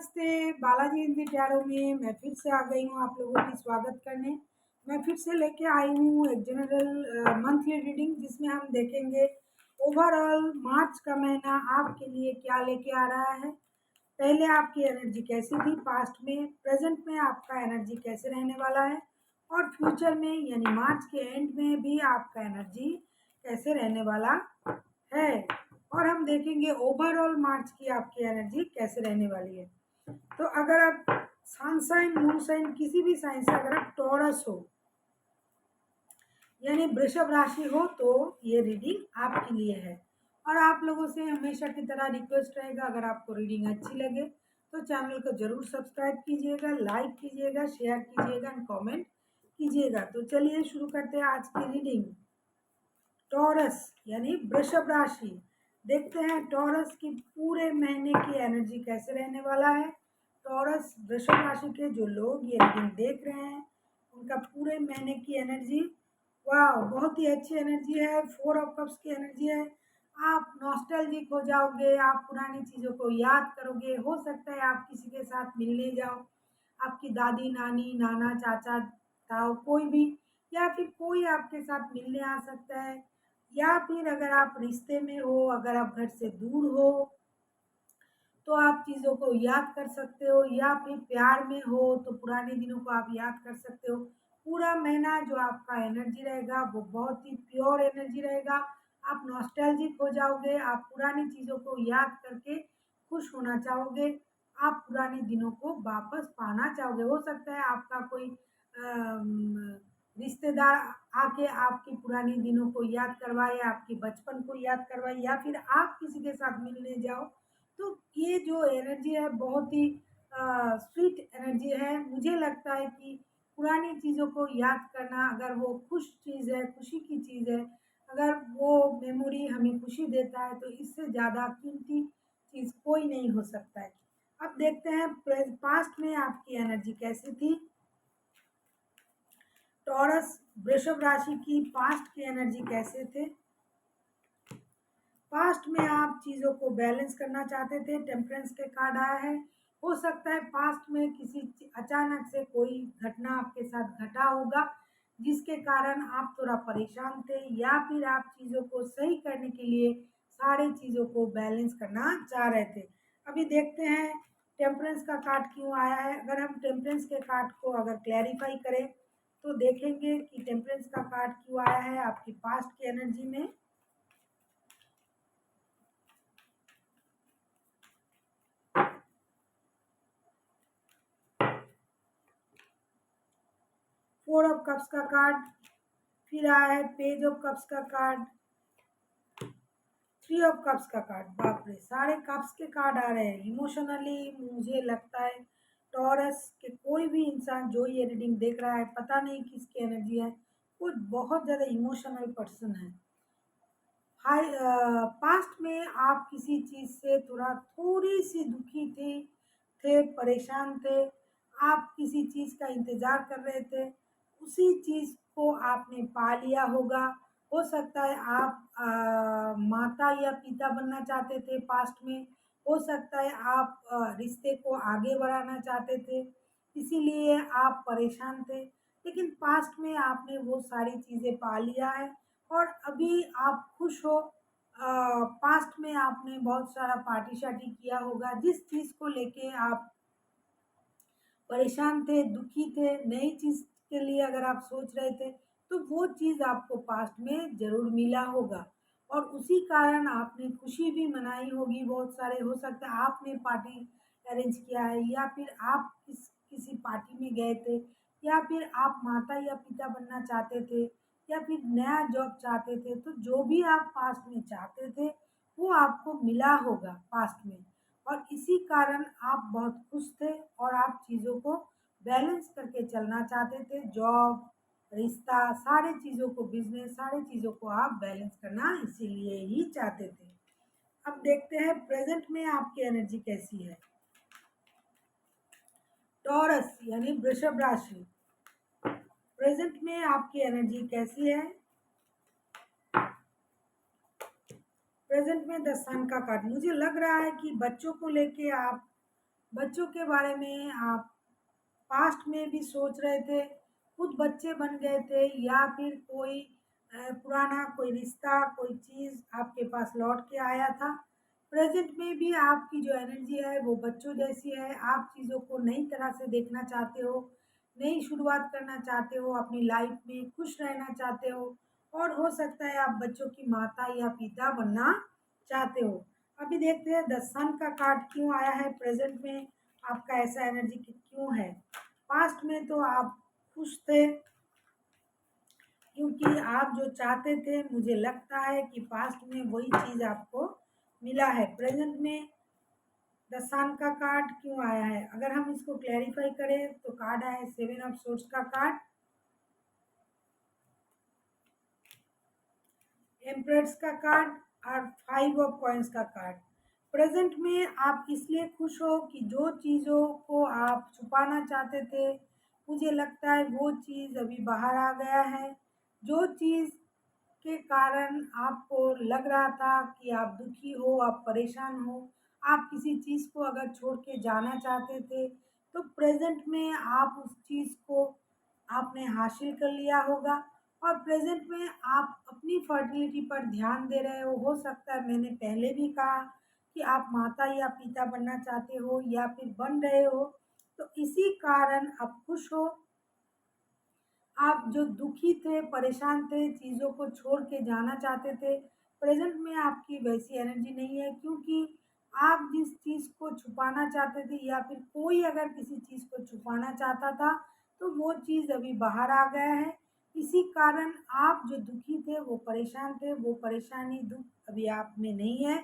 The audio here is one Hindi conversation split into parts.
नमस्ते, बालाजी हिंदी प्यारों में मैं फिर से आ गई हूँ आप लोगों की स्वागत करने। मैं फिर से लेके आई हूँ एक जनरल मंथली रीडिंग जिसमें हम देखेंगे ओवरऑल मार्च का महीना आपके लिए क्या लेके आ रहा है। पहले आपकी एनर्जी कैसी थी पास्ट में, प्रेजेंट में आपका एनर्जी कैसे रहने वाला है और फ्यूचर में यानी मार्च के एंड में भी आपका एनर्जी कैसे रहने वाला है। और हम देखेंगे ओवरऑल मार्च की आपकी एनर्जी कैसे रहने वाली है। तो अगर आप सन साइन मून साइन किसी भी साइन से अगर आप टॉरस हो यानी वृषभ राशि हो तो ये रीडिंग आपके लिए है। और आप लोगों से हमेशा की तरह रिक्वेस्ट रहेगा, अगर आपको रीडिंग अच्छी लगे तो चैनल को जरूर सब्सक्राइब कीजिएगा, लाइक कीजिएगा, शेयर कीजिएगा एंड कमेंट कीजिएगा। तो चलिए शुरू करते हैं आज की रीडिंग। टॉरस यानी वृषभ राशि, देखते हैं टॉरस की पूरे महीने की एनर्जी कैसे रहने वाला है। टॉरस वृषभ राशि के जो लोग ये रीडिंग देख रहे हैं उनका पूरे महीने की एनर्जी, वाह बहुत ही अच्छी एनर्जी है। 4 ऑफ कप्स की एनर्जी है। आप नॉस्टैल्जिक हो जाओगे, आप पुरानी चीज़ों को याद करोगे। हो सकता है आप किसी के साथ मिलने जाओ, आपकी दादी नानी नाना चाचा ताऊ कोई भी, या फिर कोई आपके साथ मिलने आ सकता है। या फिर अगर आप रिश्ते में हो, अगर आप घर से दूर हो तो आप चीज़ों को याद कर सकते हो, या फिर प्यार में हो तो पुराने दिनों को आप याद कर सकते हो। पूरा महीना जो आपका एनर्जी रहेगा वो बहुत ही प्योर एनर्जी रहेगा। आप नॉस्टैल्जिक हो जाओगे, आप पुरानी चीज़ों को याद करके खुश होना चाहोगे, आप पुराने दिनों को वापस पाना चाहोगे। हो सकता है आपका कोई रिश्तेदार आके आपकी पुरानी दिनों को याद करवाए, आपके बचपन को याद करवाए, या फिर आप किसी के साथ मिलने जाओ। तो ये जो एनर्जी है बहुत ही स्वीट एनर्जी है। मुझे लगता है कि पुरानी चीज़ों को याद करना, अगर वो खुश चीज़ है, खुशी की चीज़ है, अगर वो मेमोरी हमें खुशी देता है तो इससे ज़्यादा कीमती चीज़ कोई नहीं हो सकता है। अब देखते हैं पास्ट में आपकी एनर्जी कैसी थी। टॉरस वृषभ राशि की पास्ट की एनर्जी कैसे थे। पास्ट में आप चीज़ों को बैलेंस करना चाहते थे, टेम्परेंस के कार्ड आया है। हो सकता है पास्ट में किसी अचानक से कोई घटना आपके साथ घटा होगा जिसके कारण आप थोड़ा परेशान थे, या फिर आप चीज़ों को सही करने के लिए सारी चीज़ों को बैलेंस करना चाह रहे थे। अभी देखते हैं टेम्परेंस का कार्ड क्यों आया है। अगर हम टेम्परेंस के कार्ड को अगर क्लैरिफाई करें तो देखेंगे कि टेम्परेंस का कार्ड क्यों आया है आपकी पास्ट की एनर्जी में। 4 ऑफ कप्स का कार्ड, फिर आया है पेज ऑफ कप्स का कार्ड, 3 ऑफ कप्स का कार्ड। बाप रे, सारे कप्स के कार्ड आ रहे हैं। इमोशनली मुझे लगता है टॉरस के कोई भी इंसान जो ये रीडिंग देख रहा है, पता नहीं किसकी एनर्जी है, वो बहुत ज़्यादा इमोशनल पर्सन है। हाई पास्ट में आप किसी चीज़ से थोड़ी सी दुखी थे परेशान थे, आप किसी चीज़ का इंतज़ार कर रहे थे, उसी चीज़ को आपने पा लिया होगा। हो सकता है आप माता या पिता बनना चाहते थे पास्ट में। हो सकता है आप रिश्ते को आगे बढ़ाना चाहते थे, इसीलिए आप परेशान थे। लेकिन पास्ट में आपने वो सारी चीज़ें पा लिया है और अभी आप खुश हो। पास्ट में आपने बहुत सारा पार्टी शार्टी किया होगा, जिस चीज़ को लेके आप परेशान थे, दुखी थे, नई चीज़ के लिए अगर आप सोच रहे थे तो वो चीज़ आपको पास्ट में ज़रूर मिला होगा और उसी कारण आपने खुशी भी मनाई होगी। बहुत सारे, हो सकता है आपने पार्टी अरेंज किया है, या फिर आप किसी पार्टी में गए थे, या फिर आप माता या पिता बनना चाहते थे, या फिर नया जॉब चाहते थे। तो जो भी आप पास्ट में चाहते थे वो आपको मिला होगा पास्ट में, और इसी कारण आप बहुत खुश थे और आप चीज़ों को बैलेंस करके चलना चाहते थे। जॉब, रिश्ता, सारे चीज़ों को, बिजनेस, सारे चीज़ों को आप बैलेंस करना इसीलिए ही चाहते थे। अब देखते हैं प्रेजेंट में आपकी एनर्जी कैसी है। टॉरस यानी वृषभ राशि, प्रेजेंट में आपकी एनर्जी कैसी है। प्रेजेंट में 10 सन का कार्ड, मुझे लग रहा है कि बच्चों को लेके आप बच्चों के बारे में आप पास्ट में भी सोच रहे थे, खुद बच्चे बन गए थे, या फिर कोई पुराना कोई रिश्ता, कोई चीज़ आपके पास लौट के आया था। प्रेजेंट में भी आपकी जो एनर्जी है वो बच्चों जैसी है। आप चीज़ों को नई तरह से देखना चाहते हो, नई शुरुआत करना चाहते हो, अपनी लाइफ में खुश रहना चाहते हो, और हो सकता है आप बच्चों की माता या पिता बनना चाहते हो। अभी देखते हैं द सन का कार्ड क्यों आया है प्रेजेंट में, आपका ऐसा एनर्जी क्यों है। पास्ट में तो आप खुश थे, क्योंकि आप जो चाहते थे, मुझे लगता है कि पास्ट में वही चीज़ आपको मिला है। प्रेजेंट में द सन का कार्ड क्यों आया है, अगर हम इसको क्लैरिफाई करें तो कार्ड आया है सेवन ऑफ सोर्स का कार्ड, एम्प्रेस का कार्ड, और फाइव ऑफ कॉइन्स का कार्ड। प्रेजेंट में आप इसलिए खुश हो कि जो चीज़ों को आप छुपाना चाहते थे, मुझे लगता है वो चीज़ अभी बाहर आ गया है। जो चीज़ के कारण आपको लग रहा था कि आप दुखी हो, आप परेशान हो, आप किसी चीज़ को अगर छोड़ के जाना चाहते थे, तो प्रेजेंट में आप उस चीज़ को आपने हासिल कर लिया होगा। और प्रेजेंट में आप अपनी फर्टिलिटी पर ध्यान दे रहे हो सकता है मैंने पहले भी कहा कि आप माता या पिता बनना चाहते हो या फिर बन रहे हो, तो इसी कारण आप खुश हो। आप जो दुखी थे, परेशान थे, चीज़ों को छोड़ के जाना चाहते थे, प्रेज़ेंट में आपकी वैसी एनर्जी नहीं है, क्योंकि आप जिस चीज़ को छुपाना चाहते थे या फिर कोई अगर किसी चीज़ को छुपाना चाहता था, तो वो चीज़ अभी बाहर आ गया है। इसी कारण आप जो दुखी थे, वो परेशान थे, वो परेशानी, दुःख अभी आप में नहीं है।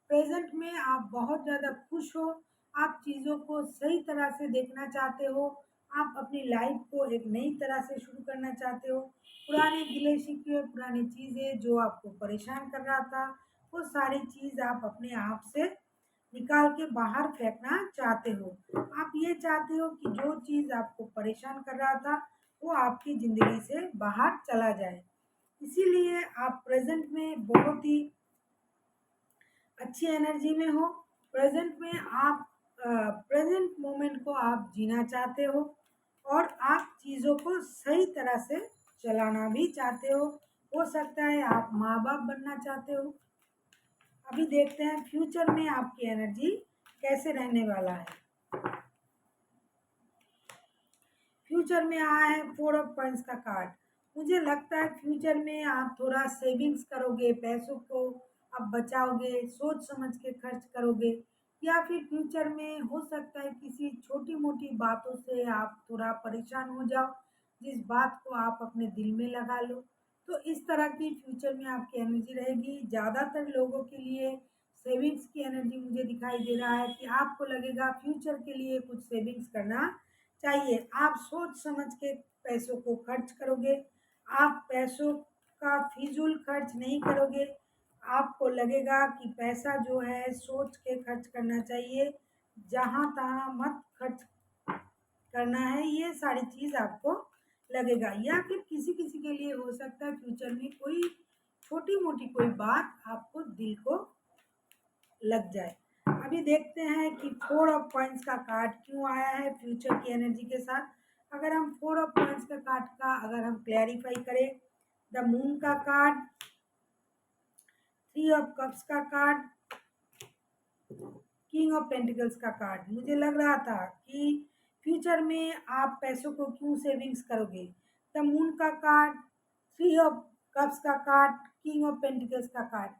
प्रेज़ेंट में आप बहुत ज़्यादा खुश हो, आप चीज़ों को सही तरह से देखना चाहते हो, आप अपनी लाइफ को एक नई तरह से शुरू करना चाहते हो। पुराने गिले शिकवे, पुरानी चीज़ें जो आपको परेशान कर रहा था, वो सारी चीज़ आप अपने आप से निकाल के बाहर फेंकना चाहते हो। आप ये चाहते हो कि जो चीज़ आपको परेशान कर रहा था, वो आपकी ज़िंदगी से बाहर चला जाए। इसीलिए आप प्रेज़ेंट में बहुत ही अच्छी एनर्जी में हो। प्रेजेंट में आप प्रेजेंट मोमेंट को आप जीना चाहते हो, और आप चीज़ों को सही तरह से चलाना भी चाहते हो सकता है आप माँ बाप बनना चाहते हो। अभी देखते हैं फ्यूचर में आपकी एनर्जी कैसे रहने वाला है। फ्यूचर में आया है फोर ऑफ कॉइन्स का कार्ड। मुझे लगता है फ्यूचर में आप थोड़ा सेविंग्स करोगे, पैसों को आप बचाओगे, सोच समझ के खर्च करोगे, या फिर फ्यूचर में हो सकता है किसी छोटी मोटी बातों से आप थोड़ा परेशान हो जाओ, जिस बात को आप अपने दिल में लगा लो। तो इस तरह की फ्यूचर में आपकी एनर्जी रहेगी। ज़्यादातर लोगों के लिए सेविंग्स की एनर्जी मुझे दिखाई दे रहा है कि आपको लगेगा फ्यूचर के लिए कुछ सेविंग्स करना चाहिए। आप सोच समझ के पैसों को खर्च करोगे, आप पैसों का फिजूल खर्च नहीं करोगे। आपको लगेगा कि पैसा जो है सोच के खर्च करना चाहिए, जहाँ तहाँ मत खर्च करना है, ये सारी चीज़ आपको लगेगा। या फिर किसी किसी के लिए हो सकता है फ्यूचर में कोई छोटी मोटी कोई बात आपको दिल को लग जाए। अभी देखते हैं कि फोर ऑफ कॉइन्स का कार्ड क्यों आया है फ्यूचर की एनर्जी के साथ। अगर हम फोर ऑफ कॉइन्स का कार्ड का अगर हम क्लैरिफाई करें, द मून का कार्ड, थ्री ऑफ कप्स का कार्ड, किंग ऑफ पेंटिकल्स का कार्ड। मुझे लग रहा था कि फ्यूचर में आप पैसों को क्यों सेविंग्स करोगे। द मून का कार्ड, थ्री ऑफ कप्स का कार्ड, किंग ऑफ पेंटिकल्स का कार्ड।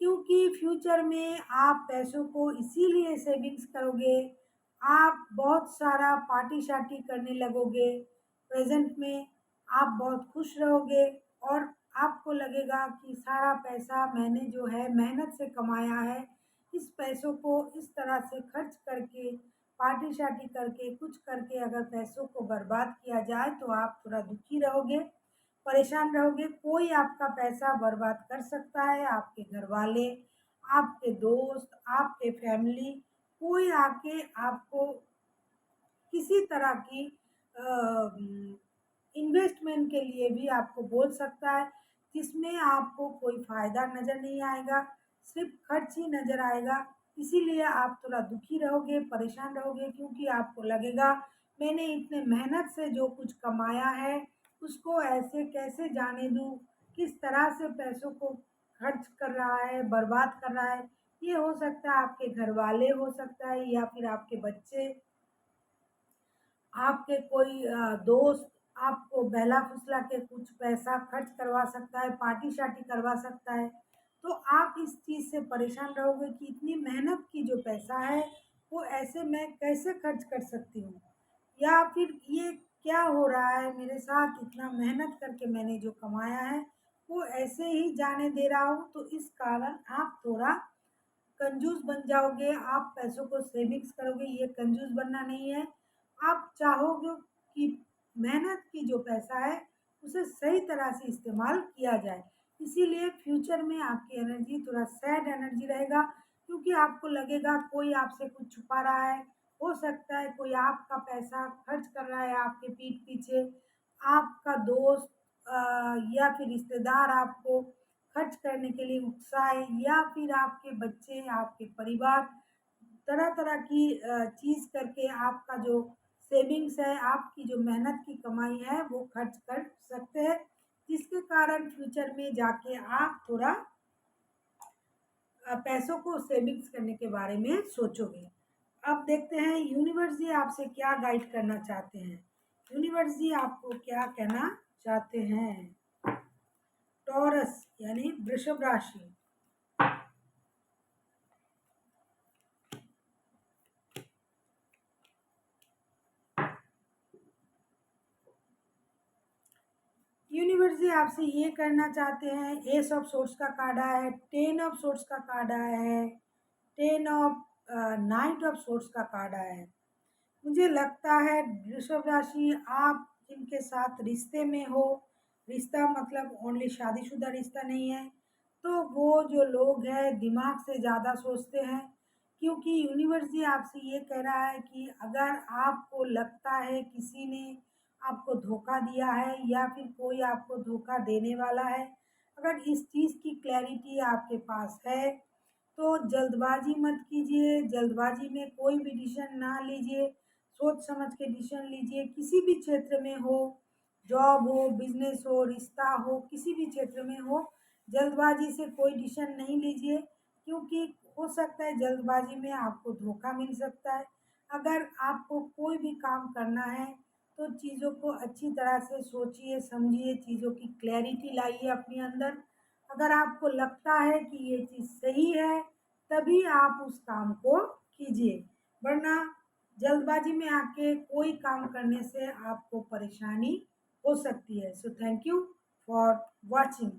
क्योंकि फ्यूचर में आप पैसों को इसीलिए सेविंग्स करोगे, आप बहुत सारा पार्टी शार्टी करने लगोगे। प्रेजेंट में आप बहुत खुश रहोगे, और आपको लगेगा कि सारा पैसा मैंने जो है मेहनत से कमाया है, इस पैसों को इस तरह से खर्च करके, पार्टी शार्टी करके, कुछ करके अगर पैसों को बर्बाद किया जाए तो आप थोड़ा दुखी रहोगे, परेशान रहोगे। कोई आपका पैसा बर्बाद कर सकता है, आपके घर वाले, आपके दोस्त, आपके फैमिली, कोई आके आपको किसी तरह की इन्वेस्टमेंट के लिए भी आपको बोल सकता है, जिसमें आपको कोई फ़ायदा नज़र नहीं आएगा, सिर्फ खर्च ही नज़र आएगा। इसीलिए आप थोड़ा दुखी रहोगे, परेशान रहोगे, क्योंकि आपको लगेगा मैंने इतने मेहनत से जो कुछ कमाया है उसको ऐसे कैसे जाने दूँ, किस तरह से पैसों को खर्च कर रहा है, बर्बाद कर रहा है। ये हो सकता है आपके घरवाले, हो सकता है या फिर आपके बच्चे, आपके कोई दोस्त आपको बहला-फुसला के कुछ पैसा खर्च करवा सकता है, पार्टी-शार्टी करवा सकता है। तो आप इस चीज़ से परेशान रहोगे कि इतनी मेहनत की जो पैसा है, वो ऐसे मैं कैसे खर्च कर सकती हूँ? या फिर ये क्या हो रहा है मेरे साथ, इतना मेहनत करके मैंने जो कमाया है, वो ऐसे ही जाने दे रहा हूँ। तो इस कारण आप थोड़ा कंजूस बन जाओगे, आप पैसों को सेविंग्स करोगे, ये कंजूस बनना नहीं है। आप चाहोगे कि मेहनत की जो पैसा है, उसे सही तरह से इस्तेमाल किया जाए। इसीलिए फ्यूचर में आपकी एनर्जी थोड़ा सैड एनर्जी रहेगा, क्योंकि आपको लगेगा कोई आपसे कुछ छुपा रहा है। हो सकता है कोई आपका पैसा खर्च कर रहा है आपके पीठ पीछे, आपका दोस्त या फिर रिश्तेदार आपको खर्च करने के लिए उकसाए, या फिर आपके बच्चे, आपके परिवार तरह-तरह की चीज़ करके आपका जो सेविंग्स है, आपकी जो मेहनत की कमाई है, वो खर्च कर सकते हैं, जिसके कारण फ्यूचर में जाके आप थोड़ा पैसों को सेविंग्स करने के बारे में सोचोगे। अब देखते हैं यूनिवर्स जी आपसे क्या गाइड करना चाहते हैं। यूनिवर्स जी आपको क्या कहना चाहते हैं? टॉरस यानी वृषभ राशि। यूनिवर्स जी आपसे ये करना चाहते हैं, एस ऑफ सोर्स का कार्ड आया है, टेन ऑफ सोर्स का कार्ड आया है, ten of night of source का कार्ड आया है। मुझे लगता है वृषभ राशि, आप जिनके साथ रिश्ते में हो, रिश्ता मतलब ओनली शादीशुदा रिश्ता नहीं है, तो वो जो लोग हैं दिमाग से ज़्यादा सोचते हैं, क्योंकि यूनिवर्स जी आपसे ये कह रहा है कि अगर आपको लगता है किसी ने आपको धोखा दिया है या फिर कोई आपको धोखा देने वाला है, अगर इस चीज़ की क्लैरिटी आपके पास है, तो जल्दबाजी मत कीजिए, जल्दबाजी में कोई भी डिसीजन ना लीजिए, सोच समझ के डिसीजन लीजिए। किसी भी क्षेत्र में हो, जॉब हो, बिजनेस हो, रिश्ता हो, किसी भी क्षेत्र में हो, जल्दबाजी से कोई डिसीजन नहीं लीजिए, क्योंकि हो सकता है जल्दबाजी में आपको धोखा मिल सकता है। अगर आपको कोई भी काम करना है, तो चीज़ों को अच्छी तरह से सोचिए, समझिए, चीज़ों की क्लैरिटी लाइए अपने अंदर। अगर आपको लगता है कि ये चीज़ सही है, तभी आप उस काम को कीजिए, वरना जल्दबाजी में आके कोई काम करने से आपको परेशानी हो सकती है। So thank you for watching.